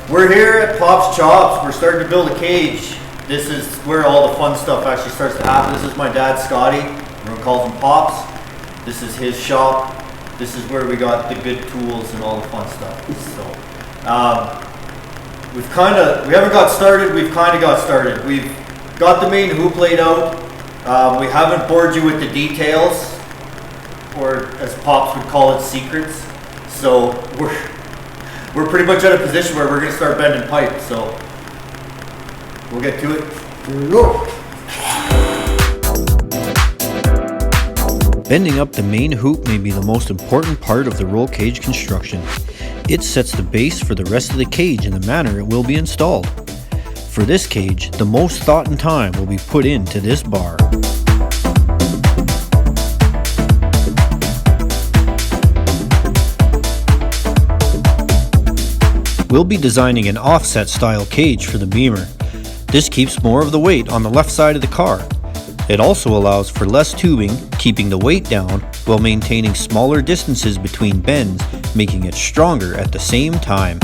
We're here at Pop's Chops. We're starting to build a cage. This is where all the fun stuff actually starts to happen. This is my dad, Scotty. Everyone calls him Pops. This is his shop. This is where we got the good tools and all the fun stuff. So, we haven't got started. We've kind of got started. We've got the main hoop laid out. We haven't bored you with the details, or as Pops would call it, secrets. So we're pretty much at a position where we're going to start bending pipe. So we'll get to it. Here we go. Bending up the main hoop may be the most important part of the roll cage construction. It sets the base for the rest of the cage in the manner it will be installed. For this cage, the most thought and time will be put into this bar. We'll be designing an offset style cage for the Beamer. This keeps more of the weight on the left side of the car. It also allows for less tubing, keeping the weight down while maintaining smaller distances between bends, making it stronger at the same time.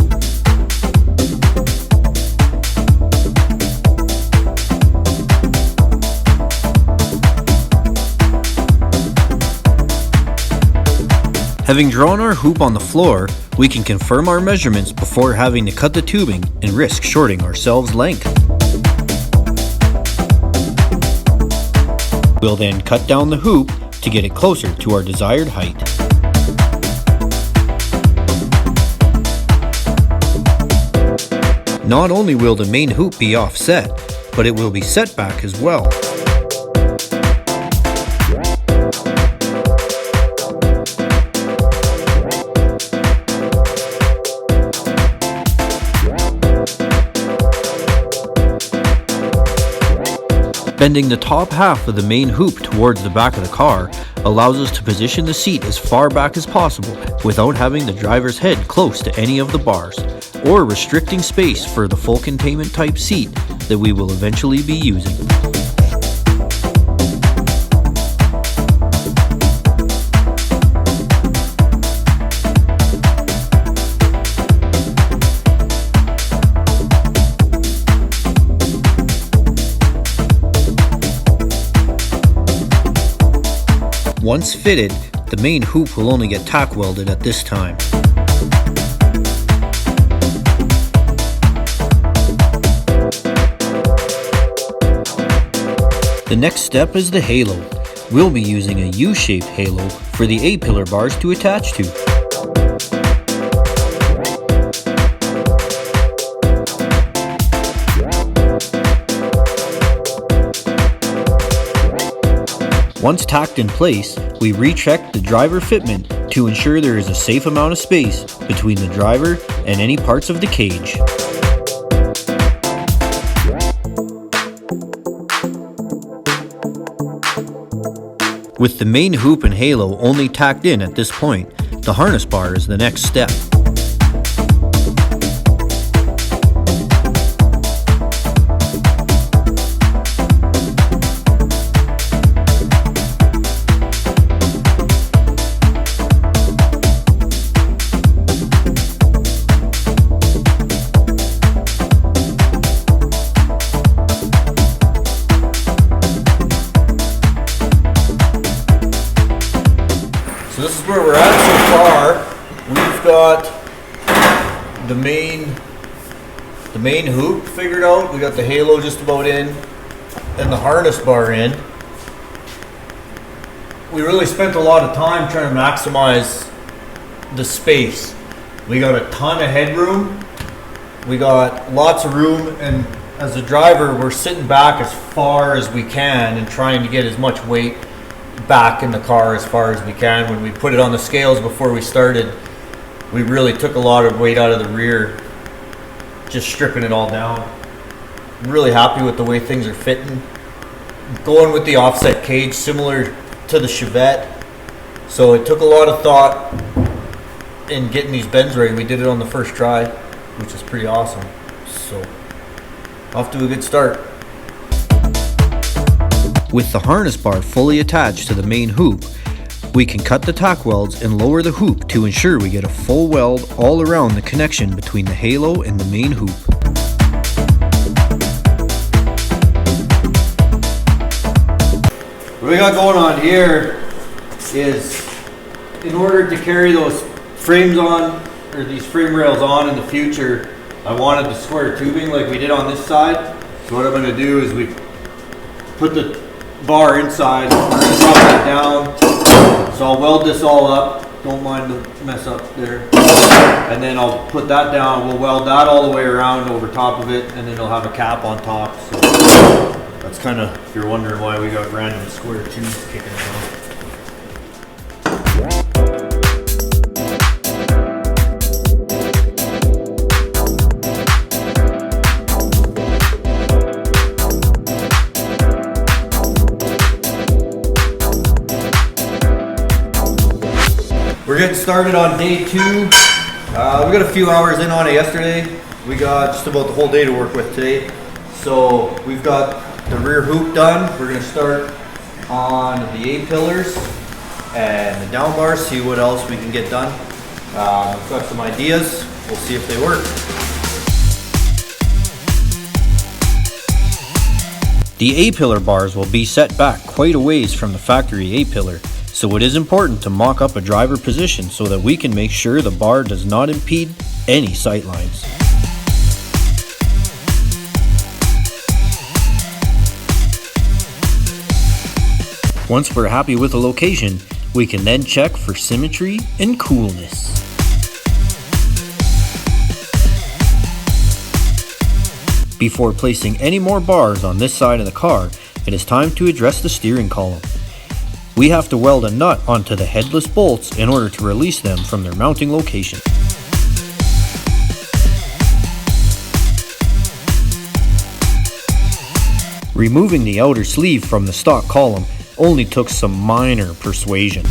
Having drawn our hoop on the floor, we can confirm our measurements before having to cut the tubing and risk shorting ourselves length. We'll then cut down the hoop to get it closer to our desired height. Not only will the main hoop be offset, but it will be set back as well. Bending the top half of the main hoop towards the back of the car allows us to position the seat as far back as possible without having the driver's head close to any of the bars, or restricting space for the full containment type seat that we will eventually be using. Once fitted, the main hoop will only get tack welded at this time. The next step is the halo. We'll be using a U-shaped halo for the A-pillar bars to attach to. Once tacked in place, we recheck the driver fitment to ensure there is a safe amount of space between the driver and any parts of the cage. With the main hoop and halo only tacked in at this point, the harness bar is the next step. So this is where we're at so far. We've got the main hoop figured out. We got the halo just about in and the harness bar in. We really spent a lot of time trying to maximize the space. We got a ton of headroom. We got lots of room, and as a driver, we're sitting back as far as we can and trying to get as much weight back in the car as far as we can. When we put it on the scales before we started, we really took a lot of weight out of the rear, just stripping it all down. I'm really happy with the way things are fitting. Going with the offset cage similar to the Chevette, so it took a lot of thought in getting these bends ready. We did it on the first try, which is pretty awesome. So off to a good start. With the harness bar fully attached to the main hoop, We can cut the tack welds and lower the hoop to ensure we get a full weld all around the connection between the halo and the main hoop. What we got going on here is, in order to carry those frames on, or these frame rails on in the future, I wanted the square tubing like we did on this side. So what I'm going to do is we put the bar inside, we're going to drop that down. So I'll weld this all up, don't mind the mess up there. And then I'll put that down, we'll weld that all the way around over top of it, and then it'll have a cap on top. So that's kind of, if you're wondering why we got random square tubes kicking around. We're getting started on day 2. We got a few hours in on it yesterday. We got just about the whole day to work with today. So we've got the rear hoop done. We're going to start on the A-pillars and the down bars, see what else we can get done. We've got some ideas. We'll see if they work. The A-pillar bars will be set back quite a ways from the factory A-pillar, so it is important to mock up a driver position so that we can make sure the bar does not impede any sight lines. Once we're happy with the location, we can then check for symmetry and coolness. Before placing any more bars on this side of the car, it is time to address the steering column. We have to weld a nut onto the headless bolts in order to release them from their mounting location. Removing the outer sleeve from the stock column only took some minor persuasion.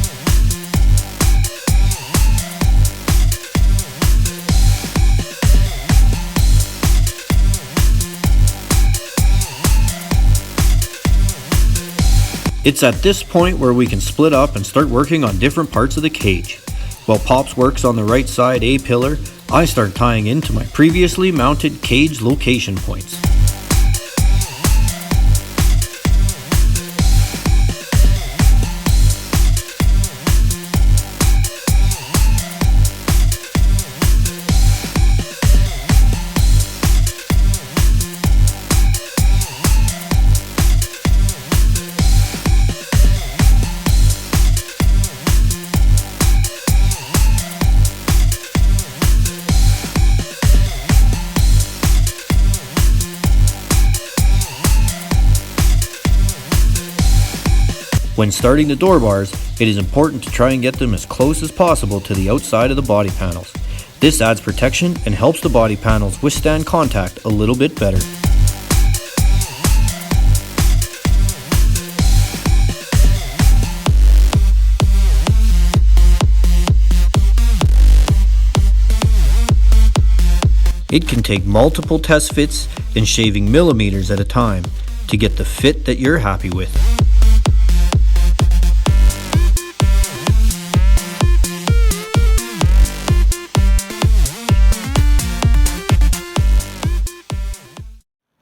It's at this point where we can split up and start working on different parts of the cage. While Pops works on the right side A-pillar, I start tying into my previously mounted cage location points. When starting the door bars, it is important to try and get them as close as possible to the outside of the body panels. This adds protection and helps the body panels withstand contact a little bit better. It can take multiple test fits and shaving millimeters at a time to get the fit that you're happy with.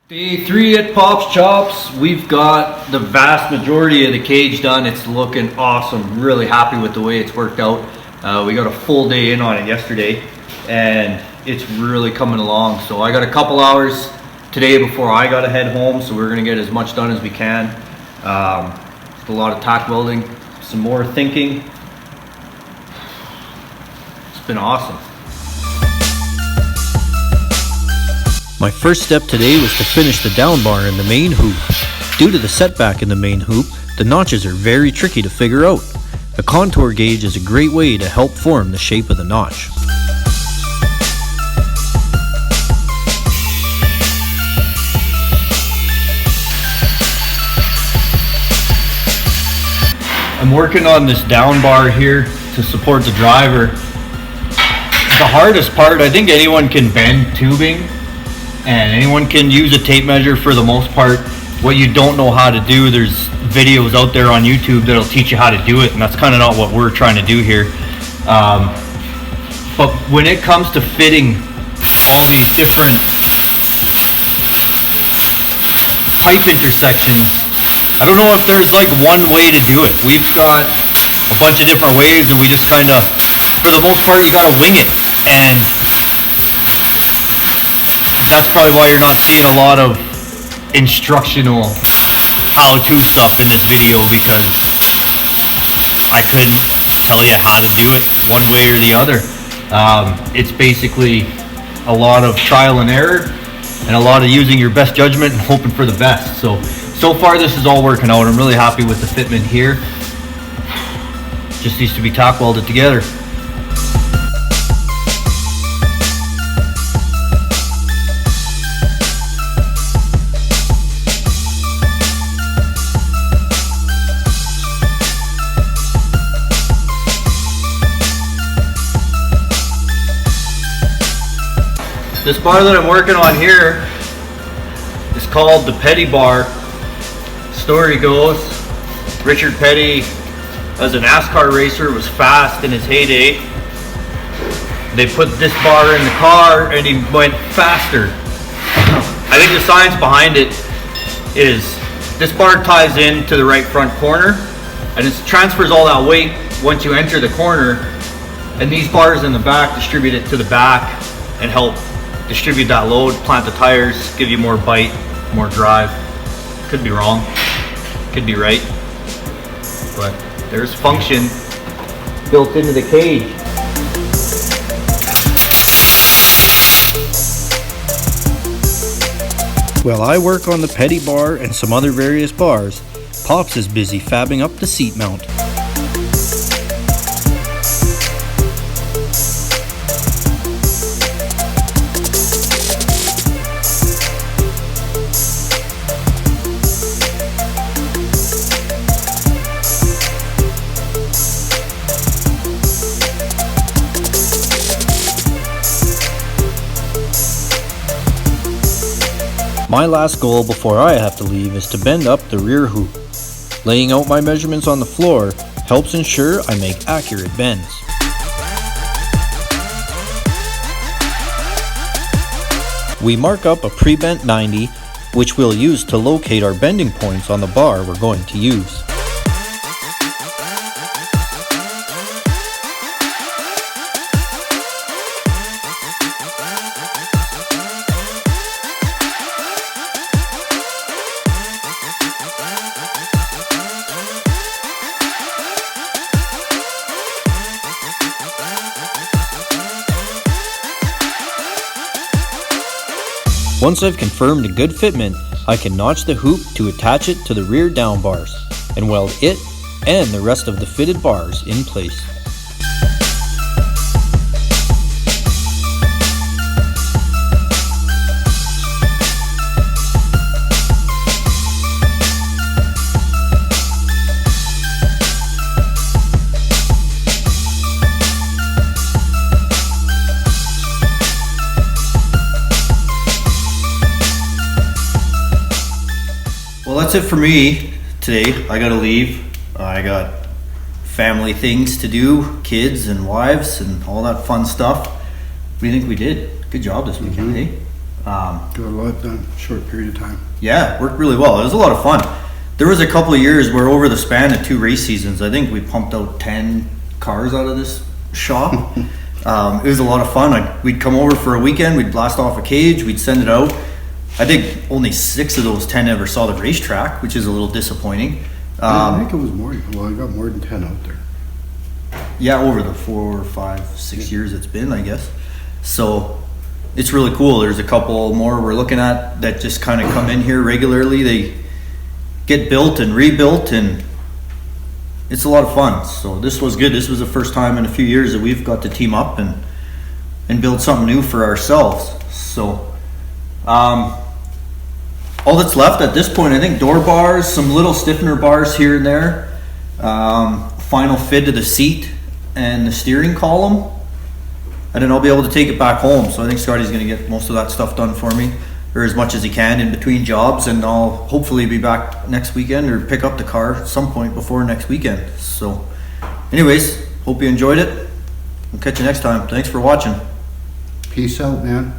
Day 3 at Pop's Chops. We've got the vast majority of the cage done. It's looking awesome. Really happy with the way it's worked out. We got a full day in on it yesterday and it's really coming along. So I got a couple hours today before I got to head home, so we're going to get as much done as we can. Just a lot of tack welding, some more thinking. It's been awesome. My first step today was to finish the down bar in the main hoop. Due to the setback in the main hoop, the notches are very tricky to figure out. A contour gauge is a great way to help form the shape of the notch. I'm working on this down bar here to support the driver. The hardest part, I think anyone can bend tubing and anyone can use a tape measure for the most part. what you don't know how to do, there's videos out there on YouTube that'll teach you how to do it, and that's kind of not what we're trying to do here. But when it comes to fitting all these different pipe intersections, I don't know if there's like one way to do it. We've got a bunch of different ways, and we just kind of, for the most part, you gotta wing it. And that's probably why you're not seeing a lot of instructional how-to stuff in this video, because I couldn't tell you how to do it one way or the other. It's basically a lot of trial and error and a lot of using your best judgment and hoping for the best. So far this is all working out. I'm really happy with the fitment here. Just needs to be tack welded together. This bar that I'm working on here is called the Petty bar. Story goes, Richard Petty, as a NASCAR racer, was fast in his heyday. They put this bar in the car and he went faster. I think the science behind it is this bar ties in to the right front corner and it transfers all that weight once you enter the corner, and these bars in the back distribute it to the back and help distribute that load, plant the tires, give you more bite, more drive. Could be wrong, could be right, but there's function built into the cage. While I work on the Petty bar and some other various bars, Pops is busy fabbing up the seat mount. My last goal before I have to leave is to bend up the rear hoop. Laying out my measurements on the floor helps ensure I make accurate bends. We mark up a pre-bent 90, which we'll use to locate our bending points on the bar we're going to use. Once I've confirmed a good fitment, I can notch the hoop to attach it to the rear down bars and weld it and the rest of the fitted bars in place. Well, that's it for me today. I gotta leave. I got family things to do, kids and wives and all that fun stuff. What do you think we did? Good job this weekend, eh? Got a lot done, short period of time. Yeah, worked really well. It was a lot of fun. There was a couple of years where over the span of 2 race seasons, I think we pumped out 10 cars out of this shop. It was a lot of fun. We'd come over for a weekend, we'd blast off a cage, we'd send it out. I think only 6 of those 10 ever saw the racetrack, which is a little disappointing. I think it was more. Well, I got more than 10 out there. Yeah, over the 4, 5, 6 years it's been, I guess. So it's really cool. There's a couple more we're looking at that just kind of come in here regularly. They get built and rebuilt, and it's a lot of fun. So this was good. This was the first time in a few years that we've got to team up and build something new for ourselves. So all that's left at this point, I think, door bars, some little stiffener bars here and there, final fit to the seat and the steering column, and then I'll be able to take it back home. So I think Scotty's going to get most of that stuff done for me. or as much as he can in between jobs, and I'll hopefully be back next weekend or pick up the car some point before next weekend. So anyways, hope you enjoyed it. We'll catch you next time. Thanks for watching. Peace out, man.